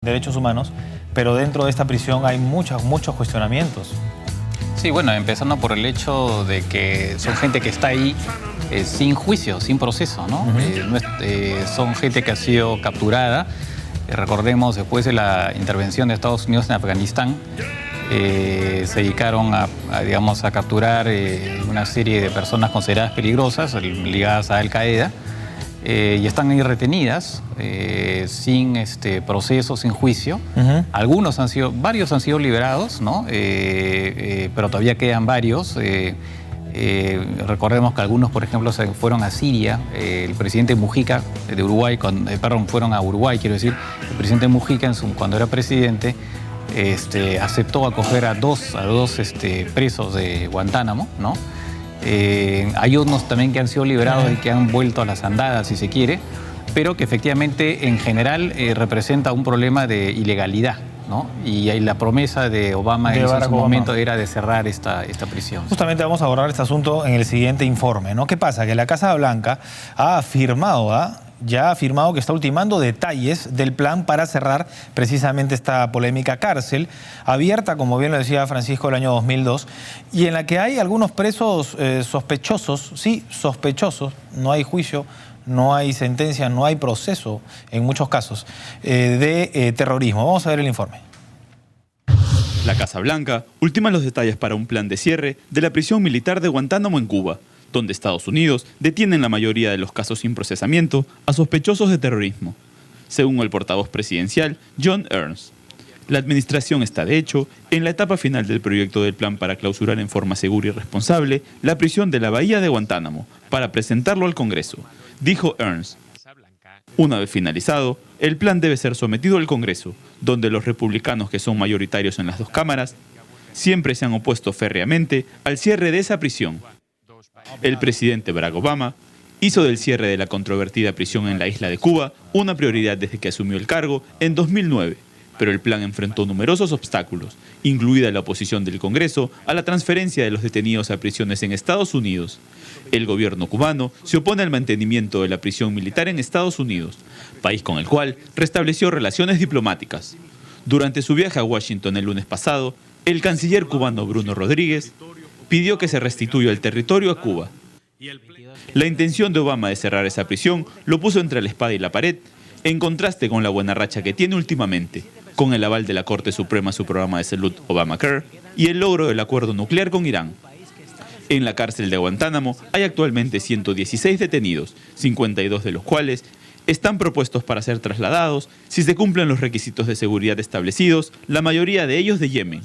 derechos humanos, pero dentro de esta prisión hay muchos cuestionamientos. Sí, bueno, empezando por el hecho de que son gente que está ahí sin juicio, sin proceso, ¿no? Son gente que ha sido capturada. Recordemos, después de la intervención de Estados Unidos en Afganistán, se dedicaron digamos, a capturar una serie de personas consideradas peligrosas, ligadas a Al-Qaeda, y están ahí retenidas, sin proceso, sin juicio. Varios han sido liberados, ¿no? Pero todavía quedan varios. Recordemos que algunos, por ejemplo, se fueron a Siria. El presidente Mujica de Uruguay, fueron a Uruguay, quiero decir. El presidente Mujica, cuando era presidente, aceptó acoger a dos presos de Guantánamo, ¿no? Hay unos también que han sido liberados y que han vuelto a las andadas, si se quiere, pero que efectivamente en general representa un problema de ilegalidad, ¿no? Y la promesa de Obama en su momento era de cerrar esta prisión. Justamente vamos a abordar este asunto en el siguiente informe, ¿no? ¿Qué pasa? Que la Casa Blanca ya ha afirmado que está ultimando detalles del plan para cerrar precisamente esta polémica cárcel, abierta, como bien lo decía Francisco, el año 2002, y en la que hay algunos presos sospechosos, sí, sospechosos, no hay juicio, no hay sentencia, no hay proceso, en muchos casos, de terrorismo. Vamos a ver el informe. La Casa Blanca ultima los detalles para un plan de cierre de la prisión militar de Guantánamo en Cuba, donde Estados Unidos detiene en la mayoría de los casos sin procesamiento a sospechosos de terrorismo, según el portavoz presidencial John Ernst. La administración está, de hecho, en la etapa final del proyecto del plan para clausurar en forma segura y responsable la prisión de la Bahía de Guantánamo, para presentarlo al Congreso, dijo Ernst. Una vez finalizado, el plan debe ser sometido al Congreso, donde los republicanos, que son mayoritarios en las dos cámaras, siempre se han opuesto férreamente al cierre de esa prisión. El presidente Barack Obama hizo del cierre de la controvertida prisión en la isla de Cuba una prioridad desde que asumió el cargo en 2009, pero el plan enfrentó numerosos obstáculos, incluida la oposición del Congreso a la transferencia de los detenidos a prisiones en Estados Unidos. El gobierno cubano se opone al mantenimiento de la prisión militar en Estados Unidos, país con el cual restableció relaciones diplomáticas. Durante su viaje a Washington el lunes pasado, el canciller cubano Bruno Rodríguez pidió que se restituya el territorio a Cuba. La intención de Obama de cerrar esa prisión lo puso entre la espada y la pared, en contraste con la buena racha que tiene últimamente, con el aval de la Corte Suprema a su programa de salud Obamacare y el logro del acuerdo nuclear con Irán. En la cárcel de Guantánamo hay actualmente 116 detenidos, 52 de los cuales están propuestos para ser trasladados si se cumplen los requisitos de seguridad establecidos, la mayoría de ellos de Yemen.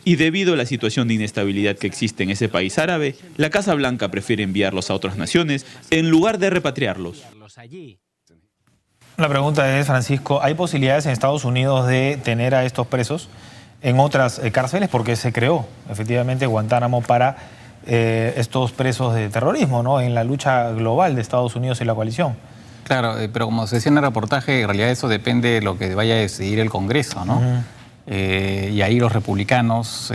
Y debido a la situación de inestabilidad que existe en ese país árabe, la Casa Blanca prefiere enviarlos a otras naciones en lugar de repatriarlos. La pregunta es, Francisco, ¿hay posibilidades en Estados Unidos de tener a estos presos en otras cárceles? Porque se creó efectivamente Guantánamo para estos presos de terrorismo, ¿no? En la lucha global de Estados Unidos y la coalición. Claro, pero como se decía en el reportaje, en realidad eso depende de lo que vaya a decidir el Congreso, ¿no? Y ahí los republicanos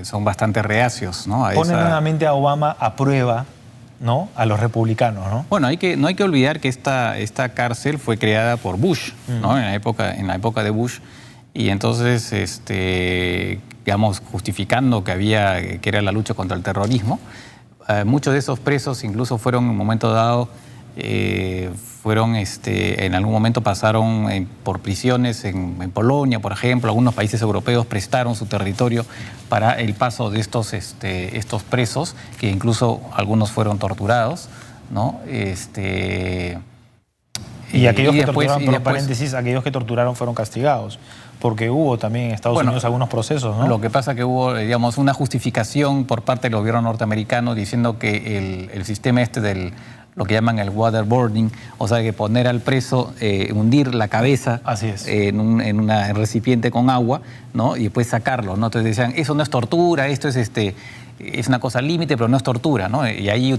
son bastante reacios, ¿no? Ponen nuevamente a Obama a prueba, ¿no? A los republicanos, ¿no? Bueno, no hay que olvidar que esta cárcel fue creada por Bush, ¿no? En la época de Bush. Y entonces, digamos, justificando que era la lucha contra el terrorismo, muchos de esos presos incluso fueron en un momento dado, en algún momento pasaron por prisiones en Polonia, por ejemplo. Algunos países europeos prestaron su territorio para el paso de estos presos, que incluso algunos fueron torturados, ¿no? Y aquellos que torturaron, por paréntesis, aquellos que torturaron fueron castigados, porque hubo también en Estados Unidos algunos procesos, ¿no? Lo que pasa es que hubo, digamos, una justificación por parte del gobierno norteamericano diciendo que el sistema del lo que llaman el waterboarding, o sea, que poner al preso, hundir la cabeza en un recipiente con agua, ¿no? Y después sacarlo, ¿no? Entonces decían, eso no es tortura, esto es una cosa límite, pero no es tortura, ¿no? Y ahí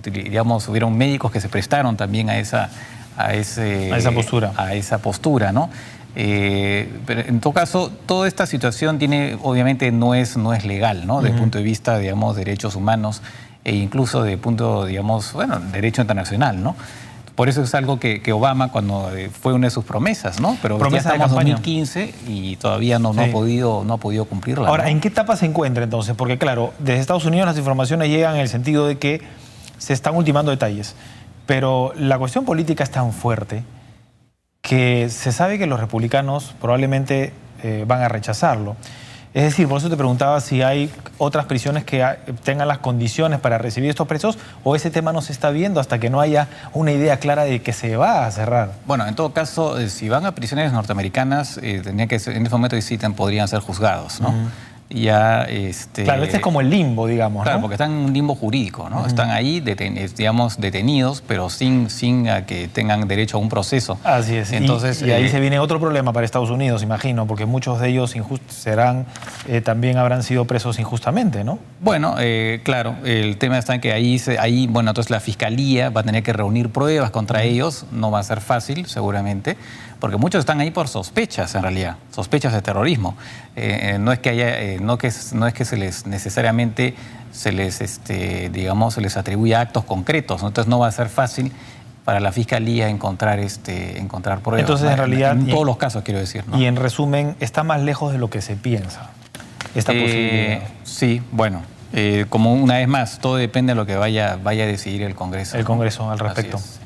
digamos, hubieron médicos que se prestaron también a esa postura, ¿no? Pero en todo caso, toda esta situación obviamente no es legal, ¿no? Desde el punto de vista, digamos, derechos humanos e incluso de punto, digamos, derecho internacional, ¿no? Por eso es algo que Obama, cuando fue una de sus promesas, ¿no? Pero Promesa ya estamos en de campaña. 2015 y todavía no ha podido cumplirla. Ahora, ¿no? ¿en qué etapa se encuentra entonces? Porque claro, desde Estados Unidos las informaciones llegan en el sentido de que se están ultimando detalles, pero la cuestión política es tan fuerte que se sabe que los republicanos probablemente van a rechazarlo. Es decir, por eso te preguntaba si hay otras prisiones que tengan las condiciones para recibir estos presos, o ese tema no se está viendo hasta que no haya una idea clara de que se va a cerrar. Bueno, en todo caso, si van a prisiones norteamericanas, tendría que ser, en este momento podrían ser juzgados, ¿no? Ya, Claro, este es como el limbo, digamos, claro, ¿no? porque están en un limbo jurídico, ¿no? Están ahí, digamos, detenidos, pero sin que tengan derecho a un proceso. Así es. Entonces, y ahí se viene otro problema para Estados Unidos, imagino, porque muchos de ellos también habrán sido presos injustamente, ¿no? Bueno, claro, el tema está en que ahí, bueno, entonces la fiscalía va a tener que reunir pruebas contra ellos, no va a ser fácil, seguramente, porque muchos están ahí por sospechas, en realidad, sospechas de terrorismo. No es que necesariamente se les atribuya actos concretos, ¿no? Entonces no va a ser fácil para la fiscalía encontrar pruebas. Entonces, en realidad, en todos los casos, quiero decir, ¿no? Y en resumen, está más lejos de lo que se piensa esta posibilidad. Sí, bueno, como una vez más, todo depende de lo que vaya a decidir el Congreso. El Congreso al Así respecto. es.